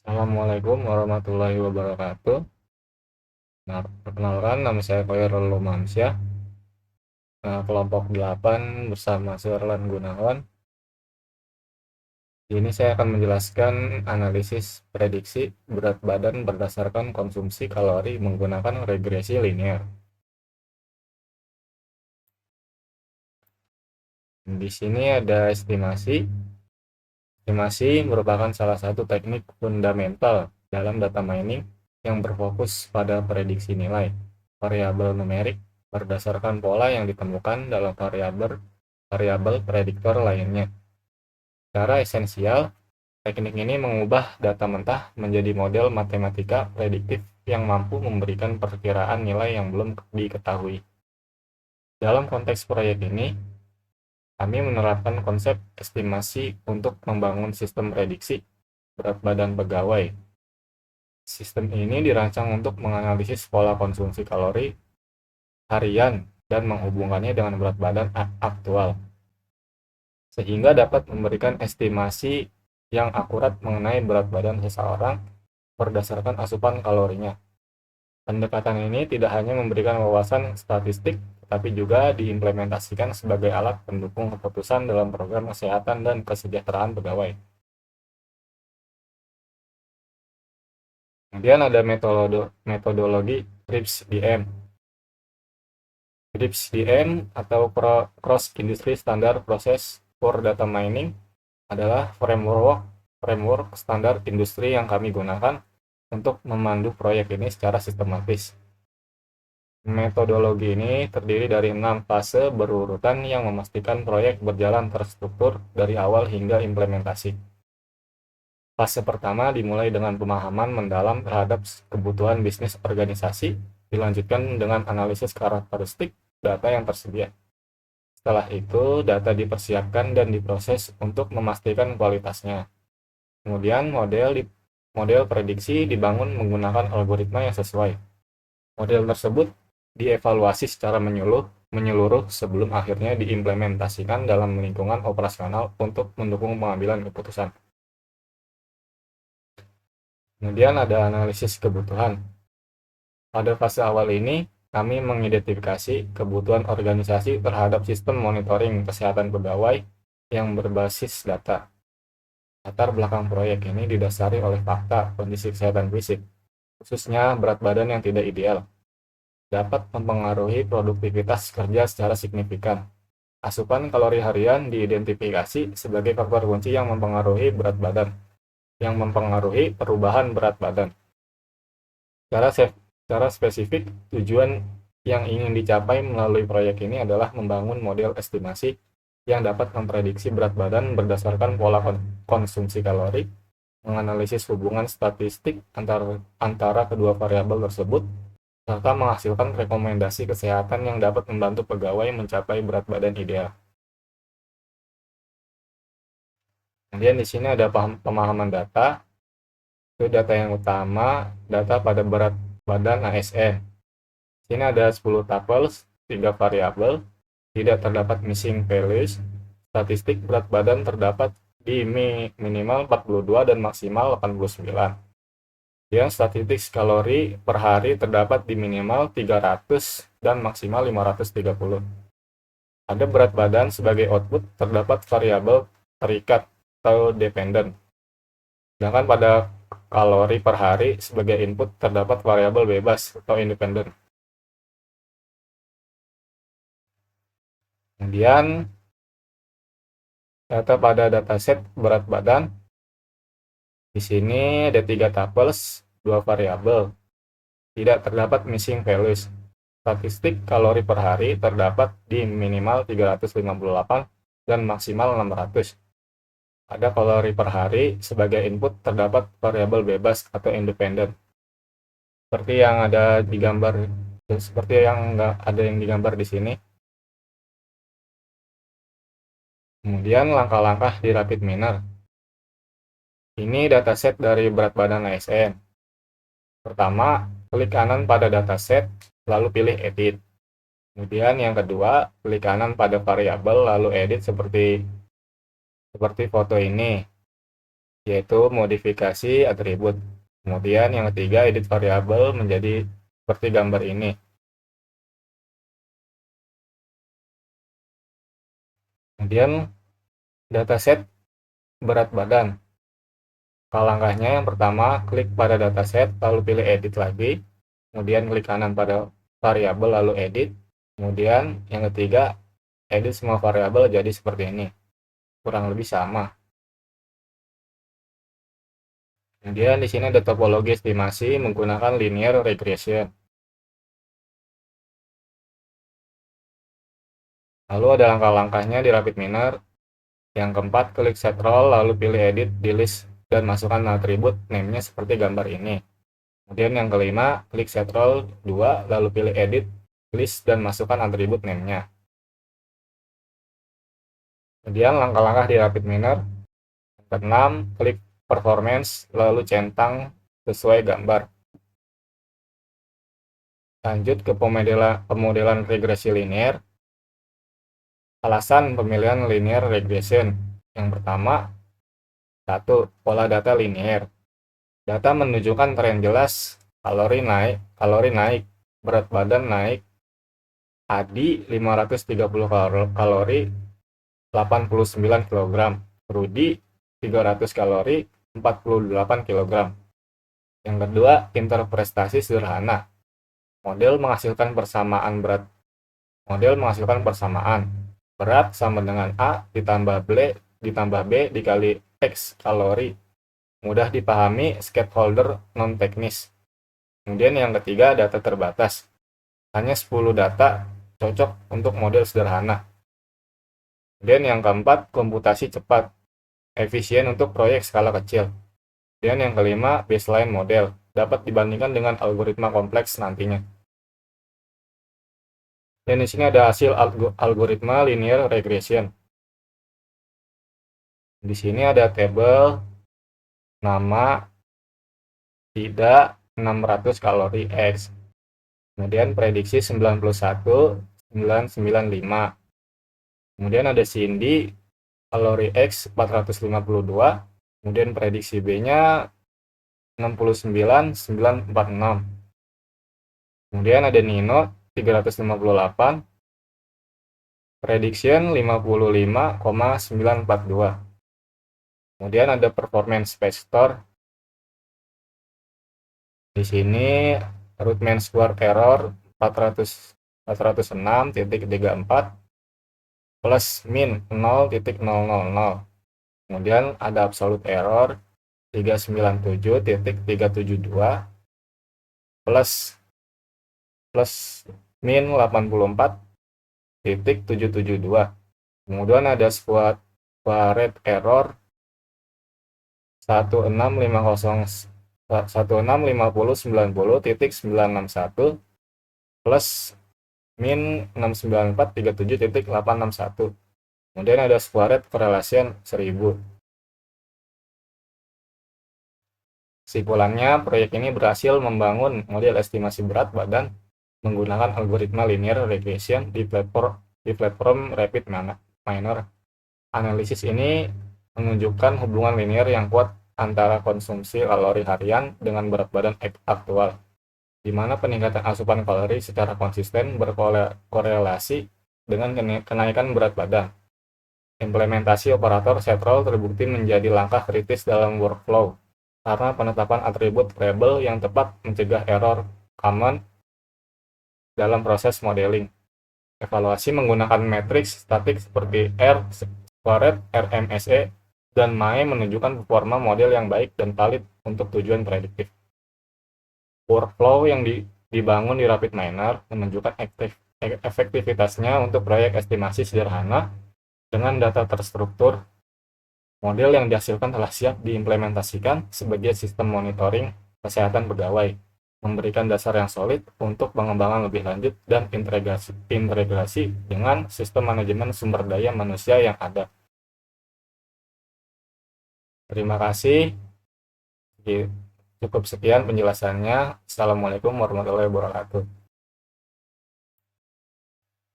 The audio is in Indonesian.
Assalamualaikum warahmatullahi wabarakatuh. Nah, perkenalkan nama saya Khairul Romansyah. Kelompok 8 bersama Suherlan Gunawan. Ini saya akan menjelaskan analisis prediksi berat badan berdasarkan konsumsi kalori menggunakan regresi linear. Di sini ada estimasi. Estimasi merupakan salah satu teknik fundamental dalam data mining yang berfokus pada prediksi nilai variabel numerik berdasarkan pola yang ditemukan dalam variabel prediktor lainnya. Secara esensial, teknik ini mengubah data mentah menjadi model matematika prediktif yang mampu memberikan perkiraan nilai yang belum diketahui. Dalam konteks proyek ini, kami menerapkan konsep estimasi untuk membangun sistem prediksi berat badan pegawai. Sistem ini dirancang untuk menganalisis pola konsumsi kalori harian dan menghubungkannya dengan berat badan aktual, sehingga dapat memberikan estimasi yang akurat mengenai berat badan seseorang berdasarkan asupan kalorinya. Pendekatan ini tidak hanya memberikan wawasan statistik, tetapi juga diimplementasikan sebagai alat pendukung keputusan dalam program kesehatan dan kesejahteraan pegawai. Kemudian ada metodologi TRIPS-DM. TRIPS-DM atau Cross Industry Standard Process for Data Mining adalah framework standar industri yang kami gunakan untuk memandu proyek ini secara sistematis. Metodologi ini terdiri dari 6 fase berurutan yang memastikan proyek berjalan terstruktur dari awal hingga implementasi. Fase pertama dimulai dengan pemahaman mendalam terhadap kebutuhan bisnis organisasi, dilanjutkan dengan analisis karakteristik data yang tersedia. Setelah itu, data dipersiapkan dan diproses untuk memastikan kualitasnya. Kemudian, model prediksi dibangun menggunakan algoritma yang sesuai. Model tersebut dievaluasi secara menyeluruh sebelum akhirnya diimplementasikan dalam lingkungan operasional untuk mendukung pengambilan keputusan. Kemudian ada analisis kebutuhan. Pada fase awal ini, kami mengidentifikasi kebutuhan organisasi terhadap sistem monitoring kesehatan pegawai yang berbasis data. Latar belakang proyek ini didasari oleh fakta kondisi kesehatan fisik, khususnya berat badan yang tidak ideal, dapat mempengaruhi produktivitas kerja secara signifikan. Asupan kalori harian diidentifikasi sebagai faktor kunci yang mempengaruhi berat badan, yang mempengaruhi perubahan berat badan. Secara spesifik, tujuan yang ingin dicapai melalui proyek ini adalah membangun model estimasi yang dapat memprediksi berat badan berdasarkan pola konsumsi kalori, menganalisis hubungan statistik antara kedua variabel tersebut, serta menghasilkan rekomendasi kesehatan yang dapat membantu pegawai mencapai berat badan ideal. Kemudian di sini ada pemahaman data. Itu data yang utama, data pada berat badan ASN. Di sini ada 10 tuples, 3 variabel, tidak terdapat missing values. Statistik berat badan terdapat di minimal 42 dan maksimal 89. Yang statistik kalori per hari terdapat di minimal 300 dan maksimal 530. Ada berat badan sebagai output terdapat variabel terikat atau dependent. Sedangkan pada kalori per hari sebagai input terdapat variabel bebas atau independen. Kemudian data pada dataset berat badan. Di sini ada 3 tuples, 2 variabel. Tidak terdapat missing values. Statistik kalori per hari terdapat di minimal 358 dan maksimal 600. Ada kalori per hari sebagai input terdapat variabel bebas atau independen. Seperti yang ada di gambar, seperti yang ada yang digambar di sini. Kemudian langkah-langkah di Rapid Miner. Ini dataset dari berat badan ASN. Pertama, klik kanan pada dataset, lalu pilih edit. Kemudian yang kedua, klik kanan pada variabel, lalu edit seperti foto ini. yaitu modifikasi atribut. Kemudian yang ketiga, edit variabel menjadi seperti gambar ini. Kemudian dataset berat badan. Langkahnya yang pertama, klik pada dataset, lalu pilih edit lagi. Kemudian klik kanan pada variabel, lalu edit. Kemudian yang ketiga, edit semua variabel jadi seperti ini. Kurang lebih sama. Kemudian di sini ada topologi estimasi menggunakan linear regression. Lalu ada langkah-langkahnya di RapidMiner. Yang keempat, klik set role, lalu pilih edit di list dan masukkan atribut name-nya seperti gambar ini. Kemudian yang kelima, klik set role 2, lalu pilih edit list dan masukkan atribut name-nya. Kemudian langkah-langkah di RapidMiner. Keenam, klik performance, lalu centang sesuai gambar. Lanjut ke pemodelan regresi linear. Alasan pemilihan linear regression. Yang pertama, 1. Pola data linear. Data menunjukkan tren jelas, kalori naik, berat badan naik, ADI 530 kalori, 89 kg, Rudi 300 kalori, 48 kg. Yang kedua, interpretasi sederhana. Model menghasilkan berat sama dengan A ditambah B dikali X kalori. Mudah dipahami, stakeholder non teknis. Kemudian yang ketiga, data terbatas. Hanya 10 data cocok untuk model sederhana. Kemudian yang keempat, komputasi cepat, efisien untuk proyek skala kecil. Dan yang kelima, baseline model, dapat dibandingkan dengan algoritma kompleks nantinya. Dan di sini ada hasil algoritma linear regression. Di sini ada tabel nama tidak 600 kalori X. Kemudian prediksi 91,995. Kemudian ada Cindy kalori X 452. Kemudian prediksi B-nya 69,946. Kemudian ada Nino 358. Prediction 55,942. Kemudian ada performance factor. Di sini root mean square error 406.34 plus min 0.000. Kemudian ada absolute error 397.372 plus min 84.772. Kemudian ada square rate error 165090.961 plus min 69437.861. Kemudian ada square rate correlation 1000. Kesimpulannya, proyek ini berhasil membangun model estimasi berat badan menggunakan algoritma linear regression di platform RapidMiner. Analisis ini menunjukkan hubungan linear yang kuat antara konsumsi kalori harian dengan berat badan aktual, di mana peningkatan asupan kalori secara konsisten berkorelasi dengan kenaikan berat badan. Implementasi operator set role terbukti menjadi langkah kritis dalam workflow, karena penetapan atribut variabel yang tepat mencegah error common dalam proses modeling. Evaluasi menggunakan matriks statik seperti R, squared, RMSE, dan MAE menunjukkan performa model yang baik dan valid untuk tujuan prediktif. Workflow yang dibangun di RapidMiner menunjukkan efektivitasnya untuk proyek estimasi sederhana dengan data terstruktur. Model yang dihasilkan telah siap diimplementasikan sebagai sistem monitoring kesehatan pegawai, memberikan dasar yang solid untuk pengembangan lebih lanjut dan integrasi dengan sistem manajemen sumber daya manusia yang ada. Terima kasih. Cukup sekian penjelasannya. Assalamualaikum warahmatullahi wabarakatuh.